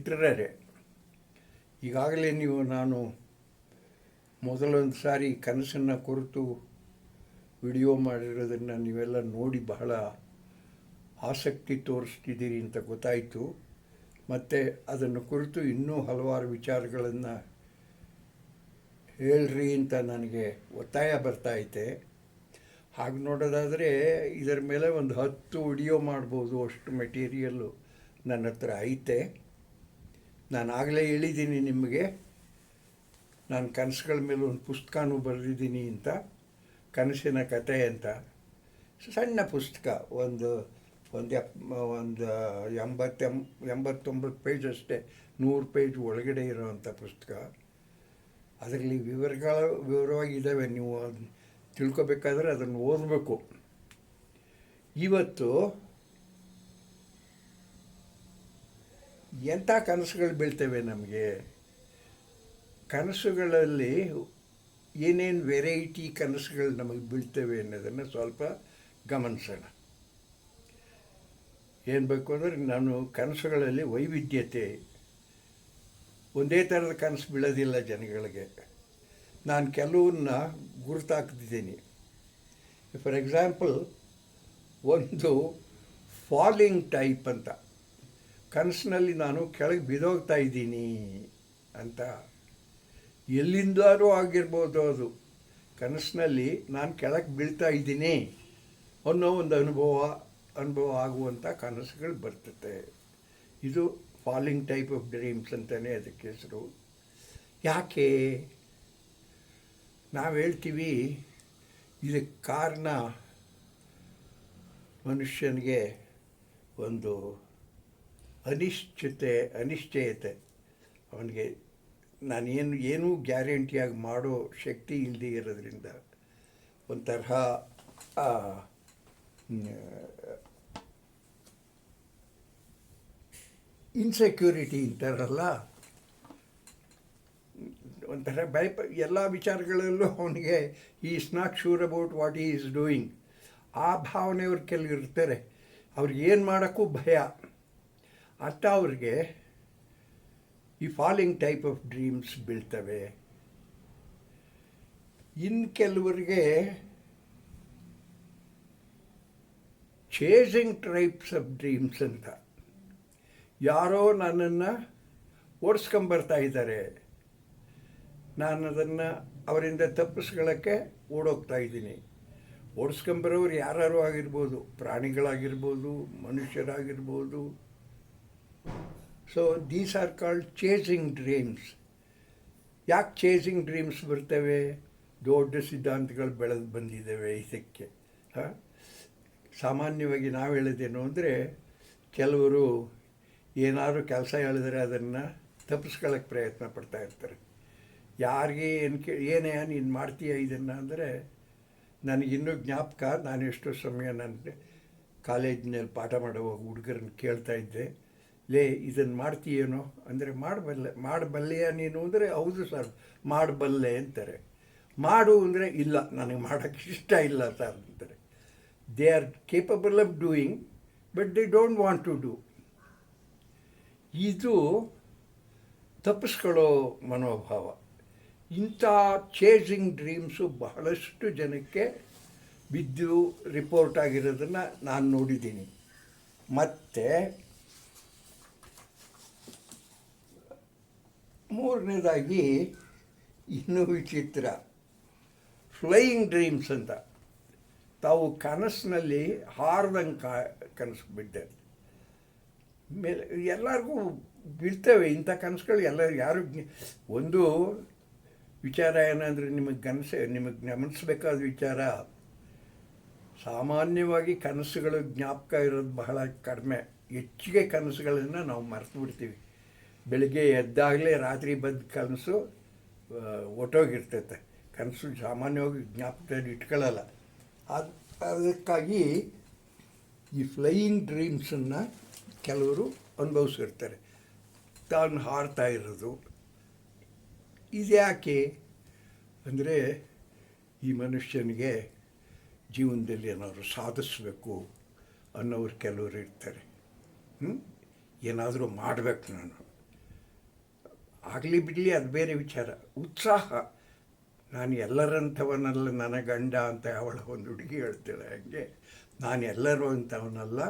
ಮಿತ್ರರೇ, ಈಗಾಗಲೇ ನಾನು ಮೊದಲೊಂದು ಸಾರಿ ಕನಸನ್ನು ಕುರಿತು ವಿಡಿಯೋ ಮಾಡಿರೋದನ್ನು ನೀವೆಲ್ಲ ನೋಡಿ ಬಹಳ ಆಸಕ್ತಿ ತೋರಿಸ್ತಿದ್ದೀರಿ ಅಂತ ಗೊತ್ತಾಯಿತು. ಮತ್ತು ಅದನ್ನು ಕುರಿತು ಇನ್ನೂ ಹಲವಾರು ವಿಚಾರಗಳನ್ನು ಹೇಳ್ರಿ ಅಂತ ನನಗೆ ಒತ್ತಾಯ ಬರ್ತಾಯಿದೆ. ಹಾಗೆ ನೋಡೋದಾದರೆ ಇದರ ಮೇಲೆ ಒಂದು 10 ವಿಡಿಯೋ ಮಾಡ್ಬೋದು, ಅಷ್ಟು ಮೆಟೀರಿಯಲ್ಲು ನನ್ನ ಹತ್ರ ಐತೆ. ನಾನು ಆಗಲೇ ಹೇಳಿದ್ದೀನಿ ನಿಮಗೆ, ನಾನು ಕನಸುಗಳ ಮೇಲೆ ಒಂದು ಪುಸ್ತಕನೂ ಬರೆದಿದ್ದೀನಿ ಅಂತ, ಕನಸಿನ ಕತೆ ಅಂತ. ಸಣ್ಣ ಪುಸ್ತಕ, ಒಂದು 89 ಪೇಜ್ ಅಷ್ಟೇ, 100 ಪೇಜ್ ಒಳಗಡೆ ಇರೋವಂಥ ಪುಸ್ತಕ. ಅದರಲ್ಲಿ ವಿವರವಾಗಿದ್ದಾವೆ. ನೀವು ಅದನ್ನು ತಿಳ್ಕೊಬೇಕಾದ್ರೆ ಅದನ್ನು ಓದಬೇಕು. ಇವತ್ತು ಎಂಥ ಕನಸುಗಳು ಬೀಳ್ತವೆ ನಮಗೆ, ಕನಸುಗಳಲ್ಲಿ ಏನೇನು ವೆರೈಟಿ ಕನಸುಗಳು ನಮಗೆ ಬೀಳ್ತವೆ ಅನ್ನೋದನ್ನು ಸ್ವಲ್ಪ ಗಮನಿಸೋಣ. ಏನು ಬೇಕು ಅಂದರೆ, ನಾನು ಕನಸುಗಳಲ್ಲಿ ವೈವಿಧ್ಯತೆ, ಒಂದೇ ಥರದ ಕನಸು ಬೀಳೋದಿಲ್ಲ ಜನಗಳಿಗೆ. ನಾನು ಕೆಲವನ್ನ ಗುರುತಾಕ್ತಿದ್ದೀನಿ. ಫಾರ್ ಎಕ್ಸಾಂಪಲ್, ಒಂದು ಫಾಲಿಂಗ್ ಟೈಪ್ ಅಂತ, ಕನಸಿನಲ್ಲಿ ನಾನು ಕೆಳಗೆ ಬಿದ್ದೋಗ್ತಾ ಇದ್ದೀನಿ ಅಂತ. ಎಲ್ಲಿಂದಾರೂ ಆಗಿರ್ಬೋದು ಅದು. ಕನಸಿನಲ್ಲಿ ನಾನು ಕೆಳಗೆ ಬೀಳ್ತಾ ಇದ್ದೀನಿ ಅನ್ನೋ ಒಂದು ಅನುಭವ ಆಗುವಂಥ ಕನಸುಗಳು ಬರ್ತದೆ. ಇದು ಫಾಲಿಂಗ್ ಟೈಪ್ ಆಫ್ ಡ್ರೀಮ್ಸ್ ಅಂತಲೇ ಅದಕ್ಕೆ ಹೆಸರು. ಯಾಕೆ ನಾವು ಹೇಳ್ತೀವಿ ಇದಕ್ಕೆ ಕಾರಣ ಮನುಷ್ಯನಿಗೆ ಒಂದು ಅನಿಶ್ಚಯತೆ. ಅವನಿಗೆ ಏನೂ ಗ್ಯಾರಂಟಿಯಾಗಿ ಮಾಡೋ ಶಕ್ತಿ ಇಲ್ಲದೆ ಇರೋದ್ರಿಂದ ಒಂದು ತರಹ ಇನ್ಸೆಕ್ಯೂರಿಟಿ ಅಂತಾರಲ್ಲ, ಒಂಥರ ಎಲ್ಲ ವಿಚಾರಗಳಲ್ಲೂ ಅವನಿಗೆ is not sure about what ಈ ಈಸ್ ಡೂಯಿಂಗ್. ಆ ಭಾವನೆಯವ್ರು ಕೆಲವು ಇರ್ತಾರೆ, ಅವ್ರಿಗೆ ಏನು ಮಾಡೋಕ್ಕೂ ಭಯ. ಅಂತ ಅವ್ರಿಗೆ ಈ ಫಾಲಿಂಗ್ ಟೈಪ್ ಆಫ್ ಡ್ರೀಮ್ಸ್ ಬೀಳ್ತವೆ. ಇನ್ನು ಕೆಲವರಿಗೆ ಚೇಸಿಂಗ್ ಟೈಪ್ಸ್ ಆಫ್ ಡ್ರೀಮ್ಸ್ ಅಂತ, ಯಾರೋ ನನ್ನನ್ನು ಓಡಿಸ್ಕೊಂಬರ್ತಾ ಇದ್ದಾರೆ, ನಾನು ಅದನ್ನು ಅವರಿಂದ ತಪ್ಪಿಸ್ಕೊಳ್ಳೋಕ್ಕೆ ಓಡೋಗ್ತಾ ಇದ್ದೀನಿ. ಓಡಿಸ್ಕೊಂಬರೋರು ಯಾರು ಆಗಿರ್ಬೋದು, ಪ್ರಾಣಿಗಳಾಗಿರ್ಬೋದು, ಮನುಷ್ಯರಾಗಿರ್ಬೋದು. So these are called chasing dreams. ಯಾಕೆ ಚೇಸಿಂಗ್ ಡ್ರೀಮ್ಸ್ ಬರ್ತವೆ? ದೊಡ್ಡ ಸಿದ್ಧಾಂತಗಳು ಬೆಳೆದು ಬಂದಿದ್ದಾವೆ ಇದಕ್ಕೆ. ಸಾಮಾನ್ಯವಾಗಿ ನಾವು ಹೇಳೋದೇನು ಅಂದರೆ, ಕೆಲವರು ಏನಾದರೂ ಕೆಲಸ ಹೇಳಿದ್ರೆ ಅದನ್ನು ತಪ್ಪಿಸ್ಕೊಳ್ಳೋಕ್ಕೆ ಪ್ರಯತ್ನ ಪಡ್ತಾ ಇರ್ತಾರೆ. ಯಾರಿಗೆ ಏನೇ ನೀನು ಮಾಡ್ತೀಯ ಇದನ್ನು ಅಂದರೆ, ನನಗಿನ್ನೂ ಜ್ಞಾಪಕ, ನಾನು ಎಷ್ಟೋ ಸಮಯ ನನ್ನ ಕಾಲೇಜಿನಲ್ಲಿ ಪಾಠ ಮಾಡುವಾಗ ಹುಡುಗರನ್ನ ಕೇಳ್ತಾ ಇದ್ದೆ, ಇದನ್ನು ಮಾಡ್ತೀಯೇನೋ ಅಂದರೆ, ಮಾಡಬಲ್ಲೆಯ ನೀನು ಅಂದರೆ, ಹೌದು ಸರ್ ಮಾಡಬಲ್ಲೆ ಅಂತಾರೆ. ಮಾಡು ಅಂದರೆ, ಇಲ್ಲ ನನಗೆ ಮಾಡೋಕ್ಕೆ ಇಷ್ಟ ಇಲ್ಲ ಸರ್ ಅಂತಾರೆ. They are capable of doing but they don't want to do. ಇದು ತಪ್ಪಿಸ್ಕೊಳ್ಳೋ ಮನೋಭಾವ. ಇಂಥ ಚೇಸಿಂಗ್ ಡ್ರೀಮ್ಸು ಬಹಳಷ್ಟು ಜನಕ್ಕೆ ಬಿದ್ದು ರಿಪೋರ್ಟ್ ಆಗಿರೋದನ್ನು ನಾನು ನೋಡಿದ್ದೀನಿ. ಮತ್ತು ಮೂರನೇದಾಗಿ ಇನ್ನೂ ವಿಚಿತ್ರ, ಫ್ಲೈಯಿಂಗ್ ಡ್ರೀಮ್ಸ್ ಅಂತ. ತಾವು ಕನಸಿನಲ್ಲಿ ಹಾರ್ದಂಗೆ ಕನಸು ಬಿದ್ದೆ ಮೇಲೆ ಎಲ್ಲರಿಗೂ ಬೀಳ್ತವೆ ಇಂಥ ಕನಸುಗಳು. ಯಾರು ಒಂದು ವಿಚಾರ ಏನಂದರೆ, ನಿಮಗೆ ಗಮನಿಸಬೇಕಾದ ವಿಚಾರ, ಸಾಮಾನ್ಯವಾಗಿ ಕನಸುಗಳು ಜ್ಞಾಪಕ ಇರೋದು ಬಹಳ ಕಡಿಮೆ. ಹೆಚ್ಚಿಗೆ ಕನಸುಗಳನ್ನು ನಾವು ಮರೆತು ಬಿಡ್ತೀವಿ. ಬೆಳಗ್ಗೆ ಎದ್ದಾಗಲೇ ರಾತ್ರಿ ಬಂದ ಕನಸು ಒಟ್ಟೋಗಿರ್ತೈತೆ. ಕನಸು ಸಾಮಾನ್ಯವಾಗಿ ಜ್ಞಾಪಕದಲ್ಲಿ ಇಟ್ಕೊಳ್ಳಲ್ಲ. ಅದಕ್ಕಾಗಿ ಈ ಫ್ಲೈಯಿಂಗ್ ಡ್ರೀಮ್ಸನ್ನು ಕೆಲವರು ಅನುಭವಿಸಿರ್ತಾರೆ, ತಾನು ಹಾರ್ತಾ ಇರೋದು. ಇದ್ಯಾಕೆ ಅಂದರೆ, ಈ ಮನುಷ್ಯನಿಗೆ ಜೀವನದಲ್ಲಿ ಏನಾದರೂ ಸಾಧಿಸಬೇಕು ಅನ್ನೋರು ಕೆಲವರು ಇರ್ತಾರೆ. ಏನಾದರೂ ಮಾಡಬೇಕು ನಾನು, ಆಗಲಿ ಬಿಡಲಿ ಅದು ಬೇರೆ ವಿಚಾರ. ಉತ್ಸಾಹ, ನಾನು ಎಲ್ಲರಂಥವನಲ್ಲ, ನನ್ನ ಗಂಡ ಅಂತ ಅವಳ ಒಂದು ಹುಡುಗಿ ಹೇಳ್ತಾಳೆ ಹಾಗೆ, ನಾನು ಎಲ್ಲರೂ ಅಂಥವನಲ್ಲ,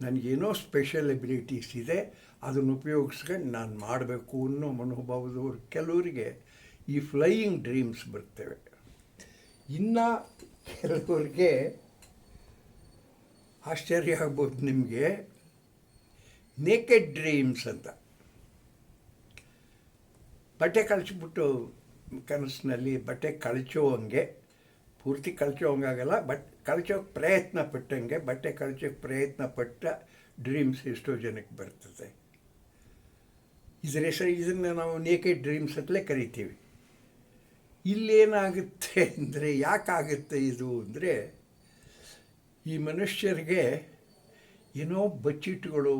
ನನಗೇನೋ ಸ್ಪೆಷಲ್ ಎಬಿಲಿಟೀಸ್ ಇದೆ, ಅದನ್ನು ಉಪಯೋಗಿಸ್ಕೊಂಡು ನಾನು ಮಾಡಬೇಕು ಅನ್ನೋ ಮನೋಭಾವದವರು ಕೆಲವರಿಗೆ ಈ ಫ್ಲೈಯಿಂಗ್ ಡ್ರೀಮ್ಸ್ ಬರ್ತವೆ. ಇನ್ನು ಕೆಲವರಿಗೆ ಆಶ್ಚರ್ಯ ಆಗ್ಬೋದು ನಿಮಗೆ, ನೇಕೆಡ್ ಡ್ರೀಮ್ಸ್ ಅಂತ. ಬಟ್ಟೆ ಕಳಿಸ್ಬಿಟ್ಟು ಕನಸಿನಲ್ಲಿ ಬಟ್ಟೆ ಕಳಚೋವಂಗೆ, ಪೂರ್ತಿ ಕಳಚೋವಂಗಾಗಲ್ಲ, ಬಟ್ ಕಳಚೋಕ್ಕೆ ಪ್ರಯತ್ನ ಪಟ್ಟಂಗೆ, ಬಟ್ಟೆ ಕಳಚೋಕ್ಕೆ ಪ್ರಯತ್ನ ಪಟ್ಟ ಡ್ರೀಮ್ಸ್ ಎಷ್ಟೋ ಜನಕ್ಕೆ ಬರ್ತದೆ. ಇದರ ಹೆಸರು, ಇದನ್ನು ನಾವು ನೇಕೆಡ್ ಡ್ರೀಮ್ಸ್ ಅಂತಲೇ ಕರಿತೀವಿ. ಇಲ್ಲೇನಾಗುತ್ತೆ ಅಂದರೆ, ಯಾಕಾಗುತ್ತೆ ಇದು ಅಂದರೆ, ಈ ಮನುಷ್ಯರಿಗೆ ಏನೋ ಬಚ್ಚಿಟ್ಟುಗಳು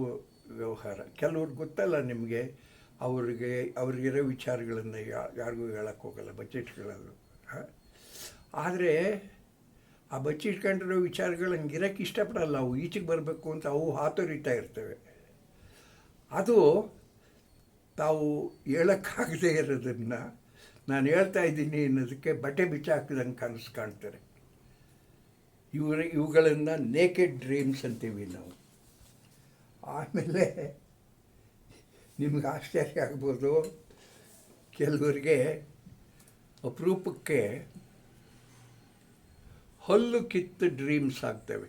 ವ್ಯವಹಾರ. ಕೆಲವ್ರಿಗೆ ಗೊತ್ತಲ್ಲ ನಿಮಗೆ, ಅವ್ರಿಗಿರೋ ವಿಚಾರಗಳನ್ನು ಯಾರಿಗೂ ಹೇಳಕ್ಕೆ ಹೋಗಲ್ಲ, ಬಚ್ಚಿಟ್ಕೊಳ್ಳೋದು. ಆದರೆ ಆ ಬಚ್ಚಿಟ್ಕೊಂಡಿರೋ ವಿಚಾರಗಳು ಹಂಗಿರೋಕ್ಕೆ ಇಷ್ಟಪಡಲ್ಲ, ಅವು ಈಚೆಗೆ ಬರಬೇಕು ಅಂತ ಅವು ಹಾತೊರಿತಾ ಇರ್ತವೆ. ಅದು ತಾವು ಹೇಳೋಕ್ಕಾಗದೇ ಇರೋದನ್ನು ನಾನು ಹೇಳ್ತಾ ಇದ್ದೀನಿ ಅನ್ನೋದಕ್ಕೆ ಬಟ್ಟೆ ಬಿಚ್ಚಾಕಿದಂಗೆ ಕನಸು ಕಾಣ್ತಾರೆ. ಇವುಗಳನ್ನು ನೇಕೆಡ್ ಡ್ರೀಮ್ಸ್ ಅಂತೀವಿ ನಾವು. ಆಮೇಲೆ ನಿಮ್ಗೆ ಆಶ್ಚರ್ಯ ಆಗ್ಬೋದು, ಕೆಲವರಿಗೆ ಅಪರೂಪಕ್ಕೆ ಹಲ್ಲು ಕಿತ್ತು ಡ್ರೀಮ್ಸ್ ಆಗ್ತವೆ.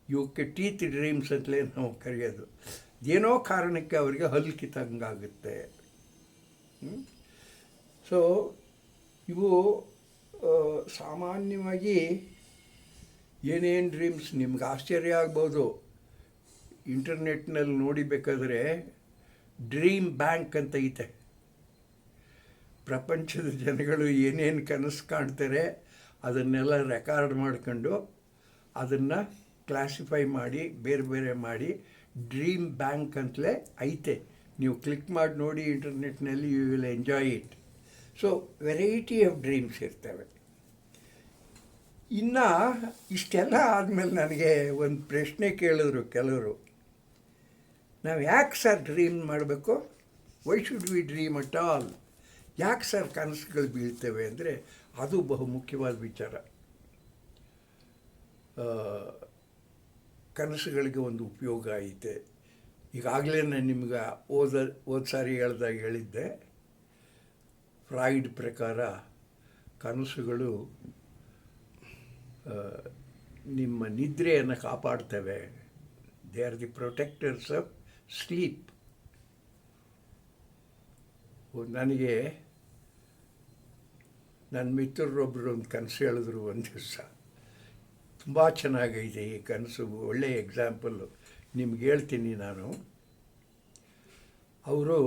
ಇವಕ್ಕೆ ಟೀತ್ ಡ್ರೀಮ್ಸ್ ಅಂತಲೇ ನಾವು ಕರೆಯೋದು. ಏನೋ ಕಾರಣಕ್ಕೆ ಅವರಿಗೆ ಹಲ್ಲು ಕಿತ್ತಂಗಾಗುತ್ತೆ. ಸೊ ಇವು ಸಾಮಾನ್ಯವಾಗಿ ಏನೇನು ಡ್ರೀಮ್ಸ್ ನಿಮ್ಗೆ ಆಶ್ಚರ್ಯ ಆಗ್ಬೋದು. ಇಂಟರ್ನೆಟ್ನಲ್ಲಿ ನೋಡಿಬೇಕಾದ್ರೆ ಡ್ರೀಮ್ ಬ್ಯಾಂಕ್ ಅಂತ ಐತೆ. ಪ್ರಪಂಚದ ಜನಗಳು ಏನೇನು ಕನಸು ಕಾಣ್ತಾರೆ ಅದನ್ನೆಲ್ಲ ರೆಕಾರ್ಡ್ ಮಾಡ್ಕೊಂಡು ಅದನ್ನು ಕ್ಲಾಸಿಫೈ ಮಾಡಿ ಬೇರೆ ಬೇರೆ ಮಾಡಿ ಡ್ರೀಮ್ ಬ್ಯಾಂಕ್ ಅಂತಲೇ ಐತೆ. ನೀವು ಕ್ಲಿಕ್ ಮಾಡಿ ನೋಡಿ ಇಂಟರ್ನೆಟ್ನಲ್ಲಿ, you will enjoy it. So variety of dreams ಇರ್ತವೆ. ಇನ್ನು ಇಷ್ಟೆಲ್ಲ ಆದಮೇಲೆ ನನಗೆ ಒಂದು ಪ್ರಶ್ನೆ ಕೇಳಿದ್ರು ಕೆಲವರು, ನಾವು ಯಾಕೆ ಸರ್ ಡ್ರೀಮ್ ಮಾಡಬೇಕು? Why should we dream at all? ಯಾಕೆ ಸರ್ ಕನಸುಗಳು ಬೀಳ್ತವೆ ಅಂದರೆ, ಅದು ಬಹು ಮುಖ್ಯವಾದ ವಿಚಾರ. ಕನಸುಗಳಿಗೆ ಒಂದು ಉಪಯೋಗ ಐತೆ. ಈಗಾಗಲೇ ನಾನು ನಿಮ್ಗೆ ಹೋದ ಸಾರಿ ಹೇಳಿದ್ದೆ, ಫ್ರಾಯ್ಡ್ ಪ್ರಕಾರ ಕನಸುಗಳು ನಿಮ್ಮ ನಿದ್ರೆಯನ್ನು ಕಾಪಾಡ್ತವೆ. They are the protectors of sleep. ನನಗೆ ನನ್ನ ಮಿತ್ರರೊಬ್ಬರು ಒಂದು ಕನಸು ಹೇಳಿದ್ರು ಒಂದು ದಿವಸ. ತುಂಬ ಚೆನ್ನಾಗೈತೆ ಈ ಕನಸು, ಒಳ್ಳೆಯ ಎಕ್ಸಾಂಪಲ್ಲು ನಿಮ್ಗೆ ಹೇಳ್ತೀನಿ ನಾನು. ಅವರು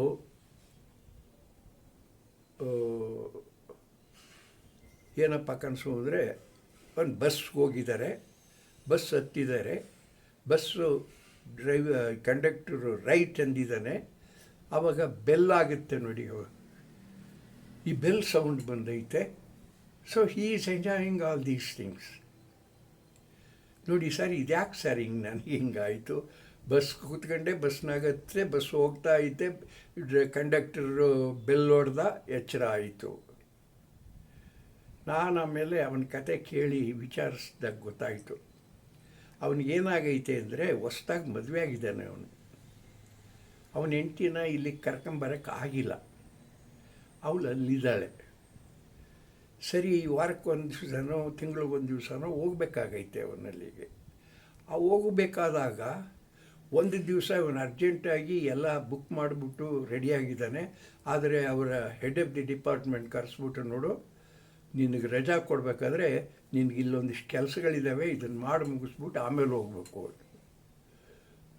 ಏನಪ್ಪ ಕನಸು ಅಂದರೆ, ಒಂದು ಬಸ್ಗೆ ಹೋಗಿದ್ದಾರೆ, ಬಸ್ ಹತ್ತಿದ್ದಾರೆ, ಬಸ್ಸು ಕಂಡಕ್ಟರು ರೈಟ್ ಅಂದಿದ್ದಾನೆ. ಆವಾಗ ಬೆಲ್ ಆಗುತ್ತೆ ನೋಡಿ, ಈ ಬೆಲ್ ಸೌಂಡ್ ಬಂದೈತೆ. So he is enjoying all these things. ನೋಡಿ ಸರ್, ಇದ್ಯಾಕೆ ಸರ್ ಹಿಂಗೆ ನನಗೆ ಹಿಂಗಾಯಿತು? ಬಸ್ ಕೂತ್ಕೊಂಡೆ, ಬಸ್ನಾಗತ್ತೆ, ಬಸ್ ಹೋಗ್ತಾ ಐತೆ, ಕಂಡಕ್ಟರು ಬೆಲ್ ಹೊಡೆದ, ಎಚ್ಚರ ಆಯಿತು. ನಾನು ಆಮೇಲೆ ಅವನ ಕತೆ ಕೇಳಿ ವಿಚಾರಿಸಿದಾಗ ಗೊತ್ತಾಯಿತು. ಅವನಿಗೇನಾಗೈತೆ ಅಂದರೆ, ಹೊಸ್ದಾಗಿ ಮದುವೆ ಆಗಿದ್ದಾನೆ ಅವನು. ಅವನ ಹೆಂಡ್ತಿನ ಇಲ್ಲಿಗೆ ಕರ್ಕೊಂಬರೋಕ್ಕಾಗಿಲ್ಲ, ಅವಳು ಅಲ್ಲಿದ್ದಾಳೆ. ಸರಿ, ವಾರಕ್ಕೊಂದು ದಿವಸನೋ ತಿಂಗಳಿಗೊಂದು ದಿವಸನೋ ಹೋಗ್ಬೇಕಾಗೈತೆ ಅವನಲ್ಲಿಗೆ. ಆ ಹೋಗಬೇಕಾದಾಗ ಒಂದು ದಿವಸ ಇವನು ಅರ್ಜೆಂಟಾಗಿ ಎಲ್ಲ ಬುಕ್ ಮಾಡಿಬಿಟ್ಟು ರೆಡಿಯಾಗಿದ್ದಾನೆ. ಆದರೆ ಅವರ ಹೆಡ್ ಆಫ್ ದಿ ಡಿಪಾರ್ಟ್ಮೆಂಟ್ ಕರೆಸ್ಬಿಟ್ಟು, ನೋಡು, ನಿನಗೆ ರಜಾ ಕೊಡಬೇಕಾದ್ರೆ ನಿನಗೆ ಇಲ್ಲೊಂದಿಷ್ಟು ಕೆಲಸಗಳಿದ್ದಾವೆ, ಇದನ್ನು ಮಾಡಿ ಮುಗಿಸ್ಬಿಟ್ಟು ಆಮೇಲೆ ಹೋಗ್ಬೇಕು.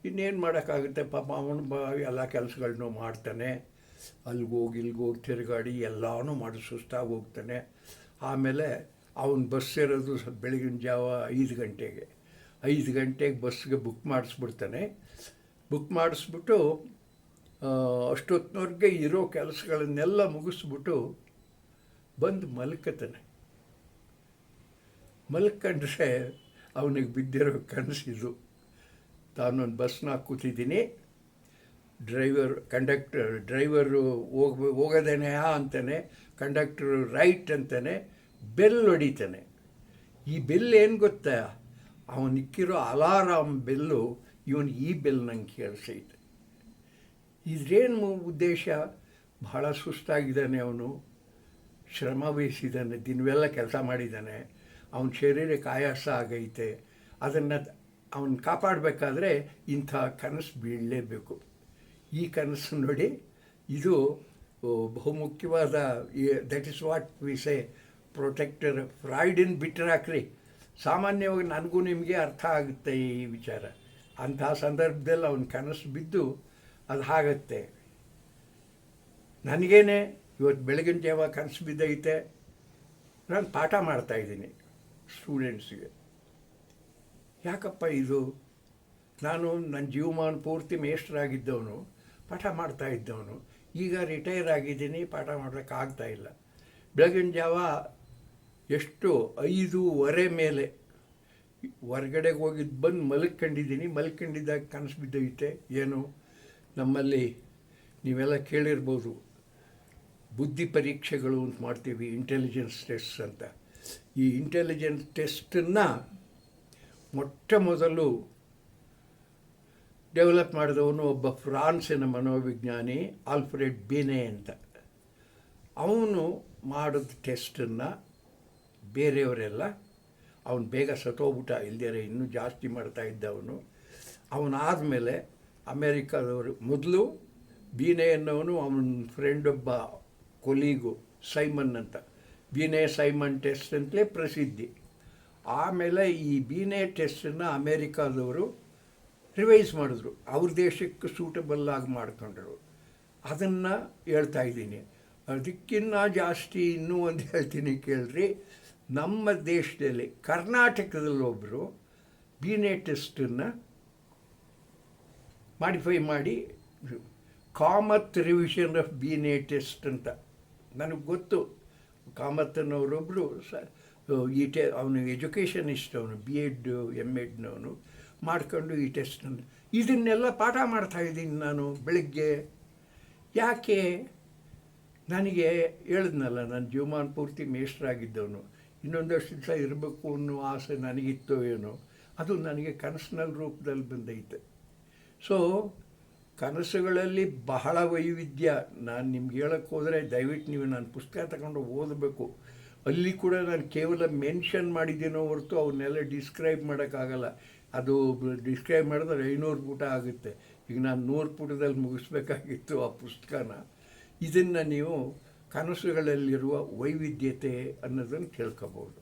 ಇನ್ನೇನು ಮಾಡೋಕ್ಕಾಗುತ್ತೆ ಪಾಪ, ಅವನು ಎಲ್ಲ ಕೆಲಸಗಳನ್ನೂ ಮಾಡ್ತಾನೆ, ಅಲ್ಲಿಗೋಗಿ ಇಲ್ಲಿಗೋಗಿ ತಿರುಗಾಡಿ ಎಲ್ಲನೂ ಮಾಡಿ ಸುಸ್ತಾಗಿ ಹೋಗ್ತಾನೆ. ಆಮೇಲೆ ಅವನು ಬಸ್ ಇರೋದು ಬೆಳಗಿನ ಜಾವ 5 ಗಂಟೆಗೆ. 5 ಗಂಟೆಗೆ ಬಸ್ಗೆ ಬುಕ್ ಮಾಡಿಸ್ಬಿಡ್ತಾನೆ. ಬುಕ್ ಮಾಡಿಸ್ಬಿಟ್ಟು ಅಷ್ಟೊತ್ತಿನವ್ರಿಗೆ ಇರೋ ಕೆಲಸಗಳನ್ನೆಲ್ಲ ಮುಗಿಸ್ಬಿಟ್ಟು ಬಂದು ಮಲ್ಕತಾನೆ. ಮಲ್ಕೊಂಡ್ರೆ ಅವನಿಗೆ ಬಿದ್ದಿರೋ ಕನಸಿದು, ತಾನೊಂದು ಬಸ್ನಾಗ ಕೂತಿದ್ದೀನಿ, ಡ್ರೈವರು ಹೋಗೋದೇನೆ ಅಂತಾನೆ, ಕಂಡಕ್ಟರು ರೈಟ್ ಅಂತಾನೆ, ಬೆಲ್ ಹೊಡಿತಾನೆ. ಈ ಬೆಲ್ ಏನು ಗೊತ್ತಾ, ಅವನಿಕ್ಕಿರೋ ಅಲಾರಾಮ್ ಬೆಲ್ಲು ಇವನು ಈ ಬೆಲ್ ನಂಗೆ ಕೇಳಿಸೈತೆ. ಇದ್ರೇನು ಉದ್ದೇಶ? ಬಹಳ ಸುಸ್ತಾಗಿದ್ದಾನೆ ಅವನು, ಶ್ರಮ ವಹಿಸಿದ್ದಾನೆ, ದಿನವೆಲ್ಲ ಕೆಲಸ ಮಾಡಿದ್ದಾನೆ, ಅವನ ಶರೀರಕ್ಕೆ ಆಯಾಸ ಆಗೈತೆ. ಅದನ್ನು ಅವನು ಕಾಪಾಡಬೇಕಾದ್ರೆ ಇಂಥ ಕನಸು ಬೀಳಲೇಬೇಕು. ಈ ಕನಸು ನೋಡಿ, ಇದು ಬಹುಮುಖ್ಯವಾದ, that is what we say protector. ಫ್ರಾಯ್ಡಿನ ಬಿಟ್ಟರೆ ಹಾಕ್ರಿ, ಸಾಮಾನ್ಯವಾಗಿ ನನಗೂ ನಿಮಗೆ ಅರ್ಥ ಆಗುತ್ತೆ ಈ ವಿಚಾರ. ಅಂಥ ಸಂದರ್ಭದಲ್ಲಿ ಅವನ ಕನಸು ಬಿದ್ದು ಅದು ಆಗತ್ತೆ. ನನಗೇನೆ ಇವತ್ತು ಬೆಳಗಿನ ಜಾವ ಕನಸು ಬಿದ್ದೈತೆ. ನಾನು ಪಾಠ ಮಾಡ್ತಾಯಿದ್ದೀನಿ ಸ್ಟೂಡೆಂಟ್ಸಿಗೆ. ಯಾಕಪ್ಪ ಇದು? ನಾನು ನನ್ನ ಜೀವಮಾನ ಪೂರ್ತಿ ಮೇಷ್ಟ್ರಾಗಿದ್ದವನು, ಪಾಠ ಮಾಡ್ತಾ ಇದ್ದವನು, ಈಗ ರಿಟೈರ್ ಆಗಿದ್ದೀನಿ, ಪಾಠ ಮಾಡೋಕ್ಕಾಗ್ತಾಯಿಲ್ಲ. ಬೆಳಗಿನ ಜಾವ ಎಷ್ಟು 5:15 ಮೇಲೆ ಹೊರ್ಗಡೆಗೆ ಹೋಗಿದ್ದು ಬಂದು ಮಲ್ಕೊಂಡಿದ್ದಾಗ ಕನಸು ಬಿದ್ದೈತೆ. ಏನು, ನಮ್ಮಲ್ಲಿ ನೀವೆಲ್ಲ ಕೇಳಿರ್ಬೋದು, ಬುದ್ಧಿ ಪರೀಕ್ಷೆಗಳು ಅಂತ ಮಾಡ್ತೀವಿ, ಇಂಟೆಲಿಜೆನ್ಸ್ ಟೆಸ್ಟ್ ಅಂತ. ಈ ಇಂಟೆಲಿಜೆನ್ಸ್ ಟೆಸ್ಟನ್ನು ಮೊಟ್ಟ ಮೊದಲು ಡೆವಲಪ್ ಮಾಡಿದವನು ಒಬ್ಬ ಫ್ರಾನ್ಸಿನ ಮನೋವಿಜ್ಞಾನಿ ಆಲ್ಫ್ರೆಡ್ ಬಿನೆ ಅಂತ. ಅವನು ಮಾಡಿದ ಟೆಸ್ಟನ್ನು ಬೇರೆಯವರೆಲ್ಲ, ಅವನು ಬೇಗ ಸತ್ತೋಗ್ಬಿಟ್ಟ, ಇಲ್ದೇರೆ ಇನ್ನೂ ಜಾಸ್ತಿ ಮಾಡ್ತಾ ಇದ್ದವನು. ಅವನಾದಮೇಲೆ ಅಮೇರಿಕಾದವರು, ಮೊದಲು ಬಿನೆ ಅನ್ನೋನು ಅವನ ಫ್ರೆಂಡ್ ಒಬ್ಬ ಕೊಲೀಗು ಸೈಮನ್ ಅಂತ, ಬಿನೆ ಸೈಮನ್ ಟೆಸ್ಟ್ ಅಂತಲೇ ಪ್ರಸಿದ್ಧಿ. ಆಮೇಲೆ ಈ ಬಿನೆ ಟೆಸ್ಟನ್ನು ಅಮೇರಿಕಾದವರು ರಿವೈಸ್ ಮಾಡಿದ್ರು, ಅವ್ರ ದೇಶಕ್ಕೆ ಸೂಟಬಲ್ ಆಗಿ ಮಾಡ್ಕೊಂಡ್ರು. ಅದನ್ನು ಹೇಳ್ತಾ ಇದ್ದೀನಿ. ಅದಕ್ಕಿಂತ ಜಾಸ್ತಿ ಇನ್ನೂ ಒಂದು ಹೇಳ್ತೀನಿ ಕೇಳ್ರಿ. ನಮ್ಮ ದೇಶದಲ್ಲಿ ಕರ್ನಾಟಕದಲ್ಲಿ ಒಬ್ಬರು ಬಿನೆ ಟೆಸ್ಟನ್ನು ಮಾಡಿಫೈ ಮಾಡಿ ಕಾಮತ್ ರಿವಿಷನ್ ಆಫ್ ಬಿನೆ ಟೆಸ್ಟ್ ಅಂತ, ನನಗೆ ಗೊತ್ತು. ಕಾಮತ್ ಅನ್ನೋರೊಬ್ಬರು ಅವನು ಎಜುಕೇಷನಿಸ್ಟ್, ಅವನು BEd MEdನವನು ಮಾಡ್ಕೊಂಡು ಈ ಟೆಸ್ಟನ್ನು, ಇದನ್ನೆಲ್ಲ ಪಾಠ ಮಾಡ್ತಾಯಿದ್ದೀನಿ ನಾನು ಬೆಳಗ್ಗೆ. ಯಾಕೆ? ನನಗೆ ಹೇಳಿದ್ನಲ್ಲ, ನಾನು ಜೀವಮಾನ ಪೂರ್ತಿ ಮೇಷ್ಟ್ರಾಗಿದ್ದವನು, ಇನ್ನೊಂದಷ್ಟು ದಿವಸ ಇರಬೇಕು ಅನ್ನೋ ಆಸೆ ನನಗಿತ್ತೋ ಏನೋ, ಅದು ನನಗೆ ಕನಸಿನಲ್ಲಿ ರೂಪದಲ್ಲಿ ಬಂದೈತೆ. ಸೊ ಕನಸುಗಳಲ್ಲಿ ಬಹಳ ವೈವಿಧ್ಯ. ನಾನು ನಿಮ್ಗೆ ಹೇಳೋಕ್ಕೆ ಹೋದರೆ ದಯವಿಟ್ಟು ನೀವು ನಾನು ಪುಸ್ತಕ ತಗೊಂಡು ಓದಬೇಕು. ಅಲ್ಲಿ ಕೂಡ ನಾನು ಕೇವಲ ಮೆನ್ಷನ್ ಮಾಡಿದ್ದೀನೋ ಹೊರತು ಅವನ್ನೆಲ್ಲ ಡಿಸ್ಕ್ರೈಬ್ ಮಾಡೋಕ್ಕಾಗಲ್ಲ. ಅದು ಡಿಸ್ಕ್ರೈಬ್ ಮಾಡಿದ್ರೆ 500 ಪುಟ ಆಗುತ್ತೆ. ಈಗ ನಾನು 100 ಪುಟದಲ್ಲಿ ಮುಗಿಸ್ಬೇಕಾಗಿತ್ತು ಆ ಪುಸ್ತಕನ. ಇದನ್ನು ನೀವು ಕನಸುಗಳಲ್ಲಿರುವ ವೈವಿಧ್ಯತೆ ಅನ್ನೋದನ್ನು ತಿಳ್ಕೊಬೋದು.